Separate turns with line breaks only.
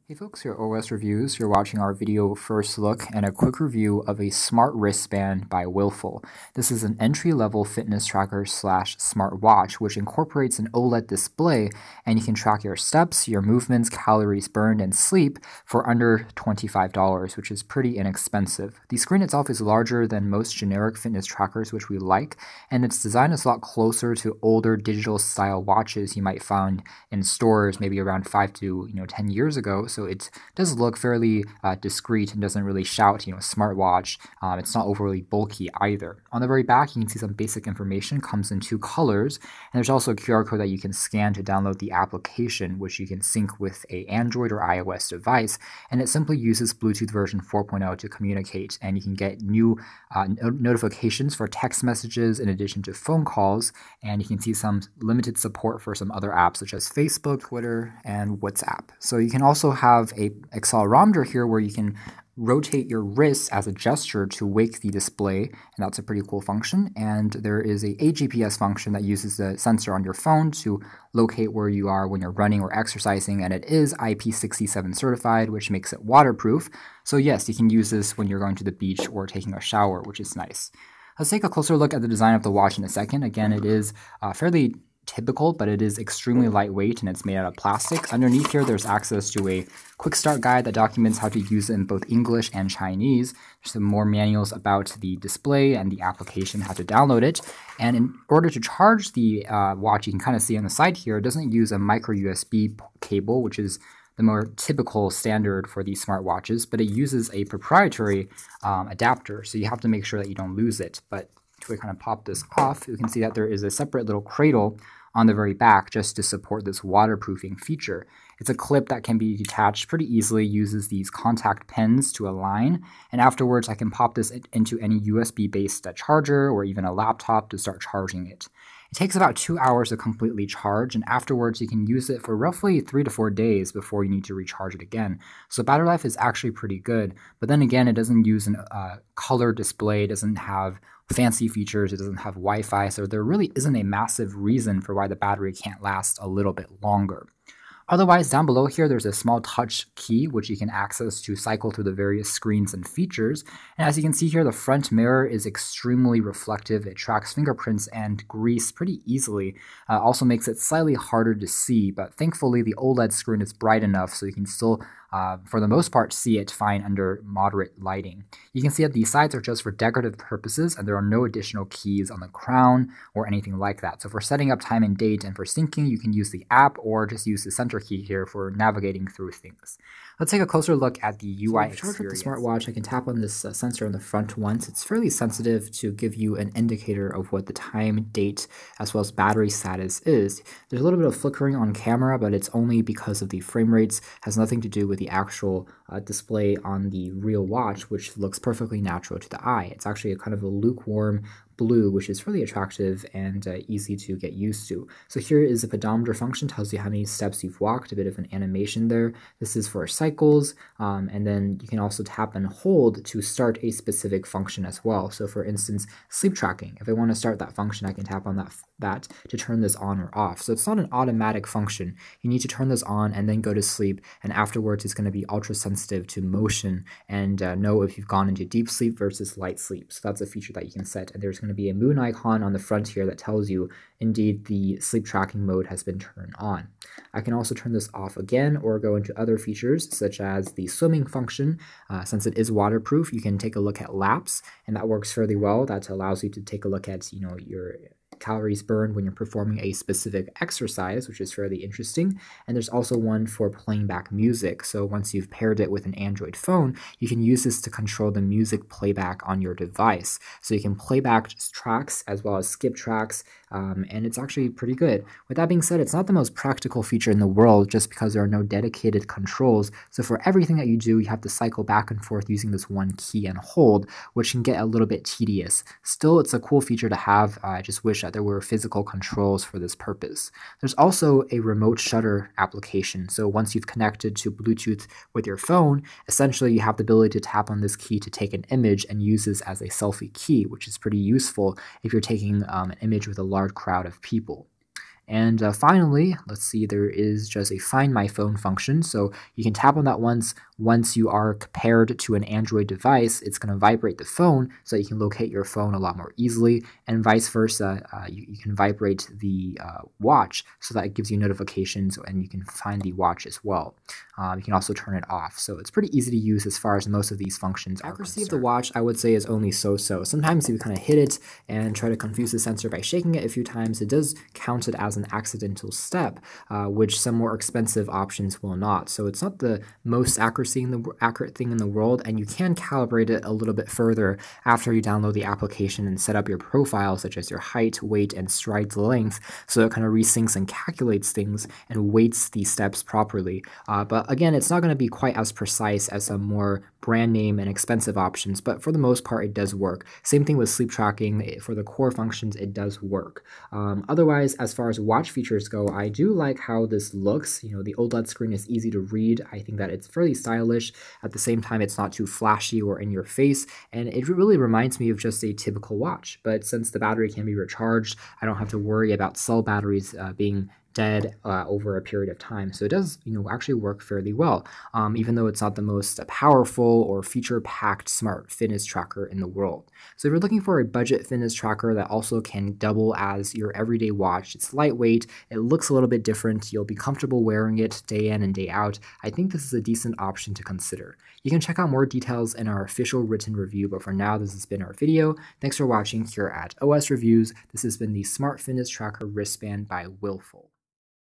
Hey folks, here at OS Reviews. You're watching our video first look and a quick review of a smart wristband by Willful. This is an entry-level fitness tracker slash smartwatch which incorporates an OLED display, and you can track your steps, your movements, calories burned, and sleep for under $25, which is pretty inexpensive. The screen itself is larger than most generic fitness trackers, which we like, and its design is a lot closer to older digital style watches you might find in stores maybe around 5 to 10 years ago. So it does look fairly discreet and doesn't really shout, smartwatch. It's not overly bulky either. On the very back, you can see some basic information. Comes in 2 colors, and there's also a QR code that you can scan to download the application, which you can sync with a Android or iOS device, and it simply uses Bluetooth version 4.0 to communicate, and you can get new notifications for text messages in addition to phone calls, and you can see some limited support for some other apps such as Facebook, Twitter, and WhatsApp. So you can also have a accelerometer here where you can rotate your wrist as a gesture to wake the display, and that's a pretty cool function. And there is a GPS function that uses the sensor on your phone to locate where you are when you're running or exercising, and it is IP67 certified, which makes it waterproof. So yes, you can use this when you're going to the beach or taking a shower, which is nice. Let's take a closer look at the design of the watch in a second. Again, it is fairly typical, but it is extremely lightweight and it's made out of plastic. Underneath here, there's access to a quick start guide that documents how to use it in both English and Chinese. There's some more manuals about the display and the application, how to download it. And in order to charge the watch, you can kind of see on the side here, it doesn't use a micro USB cable, which is the more typical standard for these smartwatches, but it uses a proprietary adapter, so you have to make sure that you don't lose it. But to kind of pop this off, you can see that there is a separate little cradle on the very back just to support this waterproofing feature. It's a clip that can be detached pretty easily, uses these contact pins to align, and afterwards I can pop this into any USB-based charger or even a laptop to start charging it. It takes about 2 hours to completely charge, and afterwards you can use it for roughly 3 to 4 days before you need to recharge it again. So battery life is actually pretty good, but then again, it doesn't use a color display, it doesn't have fancy features, it doesn't have Wi-Fi, so there really isn't a massive reason for why the battery can't last a little bit longer. Otherwise, down below here, there's a small touch key which you can access to cycle through the various screens and features. And as you can see here, the front mirror is extremely reflective. It tracks fingerprints and grease pretty easily. Also makes it slightly harder to see, but thankfully the OLED screen is bright enough so you can still for the most part, see it fine under moderate lighting. You can see that these sides are just for decorative purposes, and there are no additional keys on the crown or anything like that. So for setting up time and date and for syncing, you can use the app or just use the center key here for navigating through things. Let's take a closer look at the UI experience. To charge up the smartwatch, I can tap on this sensor on the front once. It's fairly sensitive to give you an indicator of what the time, date, as well as battery status is. There's a little bit of flickering on camera, but it's only because of the frame rates. It has nothing to do with the actual display on the real watch, which looks perfectly natural to the eye. It's actually a kind of a lukewarm blue, which is really attractive and easy to get used to. So here is a pedometer function, tells you how many steps you've walked, a bit of an animation there. This is for cycles, and then you can also tap and hold to start a specific function as well. So for instance, sleep tracking. If I want to start that function, I can tap on that to turn this on or off. So it's not an automatic function. You need to turn this on and then go to sleep, and afterwards it's going to be ultra sensitive to motion and know if you've gone into deep sleep versus light sleep. So that's a feature that you can set, and there's going to be a moon icon on the front here that tells you indeed the sleep tracking mode has been turned on. I can also turn this off again or go into other features such as the swimming function. Since it is waterproof, you can take a look at laps, and that works fairly well. That allows you to take a look at your calories burned when you're performing a specific exercise, which is fairly interesting. And there's also one for playing back music. So once you've paired it with an Android phone, you can use this to control the music playback on your device. So you can play back tracks as well as skip tracks, and it's actually pretty good. With that being said, it's not the most practical feature in the world just because there are no dedicated controls. So for everything that you do, you have to cycle back and forth using this one key and hold, which can get a little bit tedious. Still, it's a cool feature to have. I just wish that there were physical controls for this purpose. There's also a remote shutter application. So once you've connected to Bluetooth with your phone, essentially you have the ability to tap on this key to take an image and use this as a selfie key, which is pretty useful if you're taking an image with a large crowd of people. And finally, let's see, there is just a Find My Phone function. So you can tap on that once you are paired to an Android device, it's going to vibrate the phone so that you can locate your phone a lot more easily, and vice versa. You can vibrate the watch so that it gives you notifications and you can find the watch as well. You can also turn it off. So it's pretty easy to use as far as most of these functions are concerned. Accuracy of the watch, I would say, is only so-so. Sometimes you kind of hit it and try to confuse the sensor by shaking it a few times. It does count it as an accidental step, which some more expensive options will not. So it's not the most accurate thing in the world, and you can calibrate it a little bit further after you download the application and set up your profile, such as your height, weight, and stride length, so it kind of resyncs and calculates things and weights these steps properly. But again, it's not going to be quite as precise as some more brand name and expensive options, but for the most part, it does work. Same thing with sleep tracking. For the core functions, it does work. Otherwise, as far as watch features go, I do like how this looks. You know, the OLED screen is easy to read. I think that it's fairly stylish. At the same time, it's not too flashy or in your face, and it really reminds me of just a typical watch. But since the battery can be recharged, I don't have to worry about cell batteries being dead over a period of time. So it does, actually work fairly well, even though it's not the most powerful or feature-packed smart fitness tracker in the world. So if you're looking for a budget fitness tracker that also can double as your everyday watch, it's lightweight, it looks a little bit different, you'll be comfortable wearing it day in and day out, I think this is a decent option to consider. You can check out more details in our official written review, but for now, this has been our video. Thanks for watching here at OS Reviews. This has been the Smart Fitness Tracker Wristband by Willful.